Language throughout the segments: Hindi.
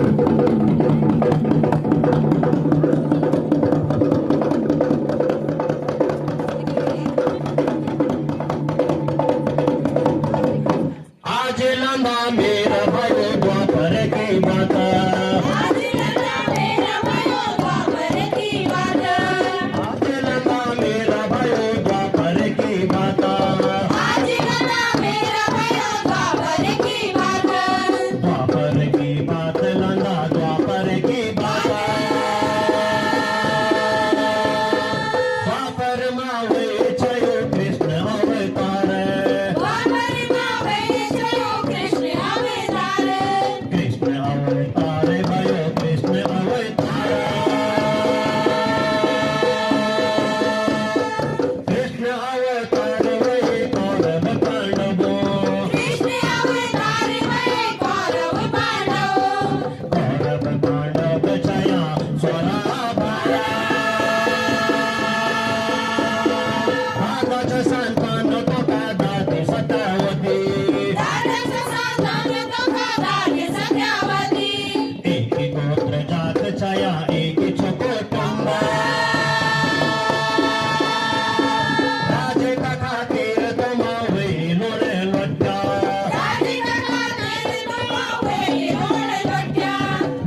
आज लंबा मेरा भयो द्वापर की बात, आज लगा मेरा भयो द्वापर की बात, आज लंबा मेरा भयो द्वापर की बात, आज लगा मेरा भयो द्वापर की बात, द्वापर की बात लंगा द्वापर की बात, द्वापर मावे छयो कृष्ण अवतार, द्वापर में भय चलो कृष्ण अवतार, कृष्ण अवतार भयो कृष्ण अवतार, कृष्ण अवतार वही कौरव पांडवो, कृष्ण अवतार में कौरव पांडव, कौरव पांडव छया स्वराभारा, भागाच संतान तो का दाती सत्यावती, दादश संतान तो का दादी सत्यावती, एकी गोत्र जात छया एकी कुटुंब, राजे का खातीर तुम्हावे लोळे लोट्या, राधिका खातिर तुम वेली रोड लोट्या,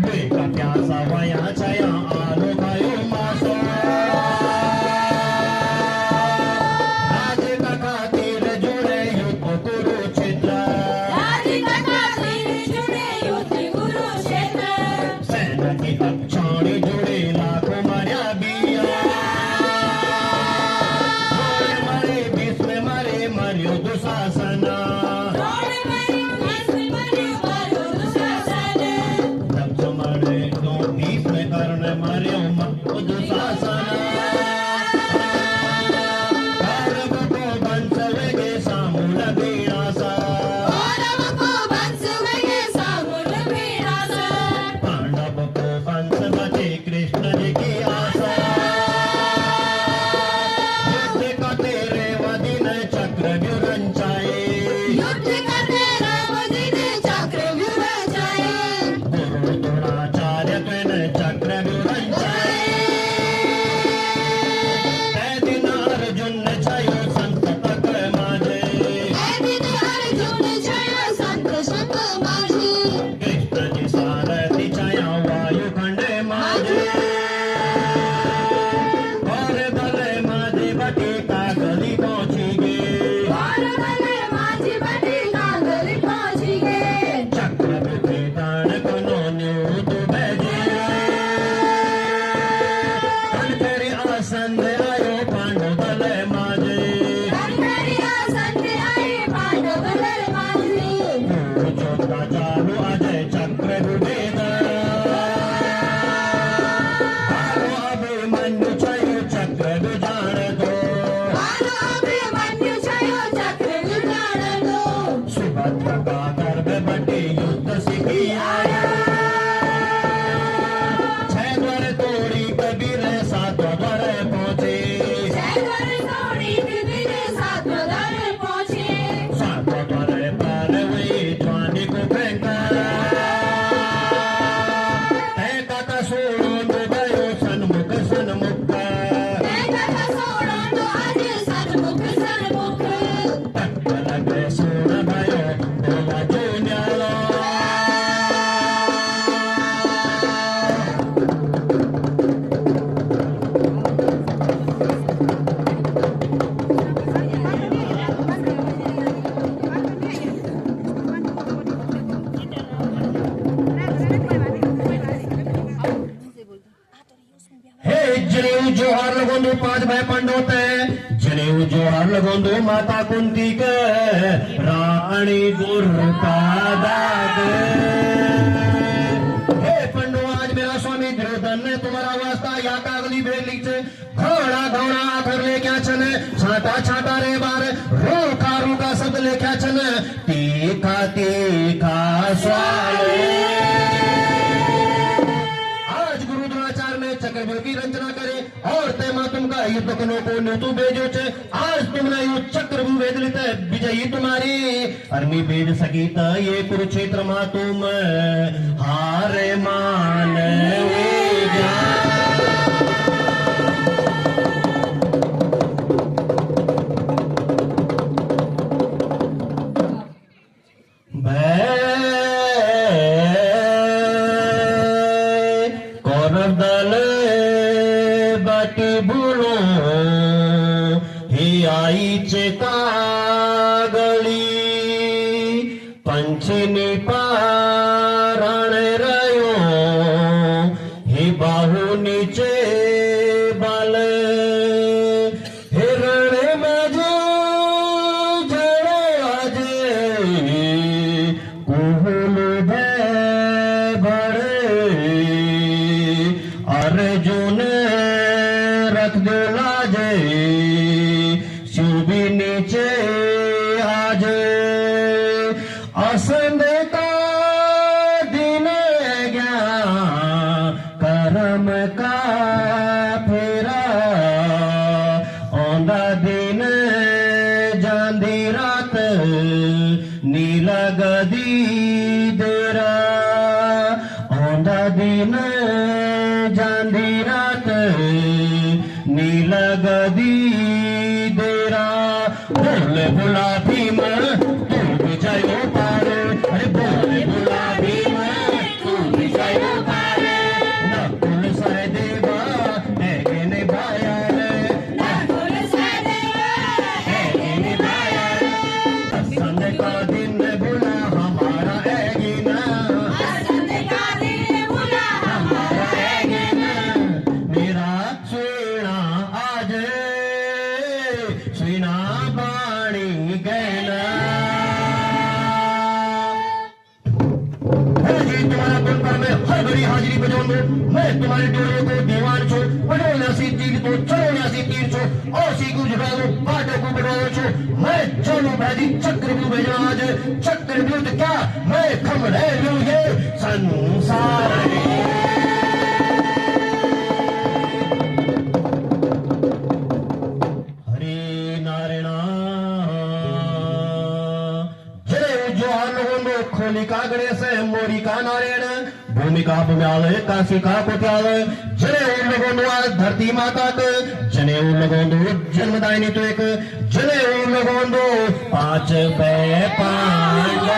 लेका प्यासा वया छया आलो खायो मासो, राजे का खातीर जुड़े युद्ध कुरुक्षेत्र, राधिका खातिर जुड़े युद्ध कुरुक्षेत्र, सेना की अक्षाणी जुड़े लाखों मर्या बिया, मरे भीष्म मरे मर्यो दुशासना, रोड मरी भीष्म मरी मारो दुशासन, दक्ष मरे दो भीष्म कर्ण मर्यो दुशासना, कौरव को वंश वेगे सामूल विनाशा, कौरव को वंश वेगे सामूल विनाश, पांडव को वंश बचे कृष्ण जी की आशा, युद्ध का तेरे वदिन चक्र विरंचाए, युद्ध करते राम जी ने चक्र विरचाए, गुरु द्रोणाचार्य कृष्ण चक्र विरंचाए, तै दिन अर्जुन छयो संततक माजे, दिन अर्जुन जय संत संग माझे, कृष्ण जी सारथी छया वायु खंडे माजे, और दले माजे बटी कागली पहुंची गे, और भले माझी बटी कांगली पहुंची गे, चक्र विभीषण कनो न्यूत भेजे, कनकरी आसन आयो पांडव दले माजे, कनकरी आसन आए पांडव दल माझे, चोखा चालू अजय चक्र विभेद, आलो अभिमन्यु छयो चक्र विजान दो, आलो अभिमन्यु छयो चक्र विजान दो, सुभद्रा का गर्भ बटे युद्ध सीखी आया, छह द्वार तोड़ी कबीर सात द्वार पहुंचे, जयवर तोड़ी कबीर सात दल पहुंचे, सात द्वार पार हुई ज्वानी को फेंका, ऐका का सोड़ों दो गयो सन्मुख सन्मुख, देखा सोड़ा तो आज सन्मुख सन्मुख, तक लगे सोड़ भयो बोला जो न्यालो, हे जनेऊ जोहार लगोंदो पांच भाई पांडव ते, जनेऊ जोहार लगोंदो माता कुंती के, रानी दुर्गादा के, हे पांडव आज मेरा स्वामी दुर्योधन ने तुम्हारा वास्ता या कागली भेद लिखे, घोड़ा घोड़ा आकर ले क्या चले, छाटा छाटा रे बार, रोका रोका शब्द ले क्या चले, तीखा तीखा स्वाले, आज गुरु द्रोणाचार्य ने चक्रव्यूह की रचना करे और तय माँ तुमका युद्ध को न्यूतु भेजो छे आज तुमने यु चक्र वेद लेते विजयी तुम्हारी अर्मी भेज सकी त ये कुरुक्षेत्र मा तुम हारे मान दल बाटी बोलो ही आई कागली पंचनी पारण रयो ही बाहु नीचे बाल हिरण में जो जड़े आजे कुहल भरे अर्जुन रख दो लाजे शिव नीचे आज असंद का दिन गया कर्म का फेरा औंदा दिन जांदी रात नीला गदी देरा औंदा दिन जांदी रात नील गदी देरा बोले बुला भीम तू विजयो पारे अरे बोले बुला भीम तू विजयो पारे नकुल सहदेवा है के निभाया नकुल सहदेवा है के निभाया संद का दिन बुला हमारा ऐगी ना संद का दिन बुला हमारा ऐगी ना मेरा सुना आज सुना बाणी गैना जी तुम्हारा गुण पर मैं हर घड़ी हाजिरी बजाऊंगा मैं तुम्हारे डोरे को दीवान छो बड़ोला सी तीर तो चढ़ोला सी तीर छो और सी को झुकाओ बाटो को बढ़ाओ छो मैं चलो भाजी चक्र भी भेजा आज चक्र विरुद्ध क्या मैं खम रह लू ये संसार हरे नारायण जय जोहान होंदो खोली का गणेश मोरी का नारायण भूमिका पुम्याल काशी का कोट्याल जने उन लगोंदो आज धरती माता का जने उन लगोंदो जन्मदायिनी तो एक जने उन लगोंदो 5 पांडव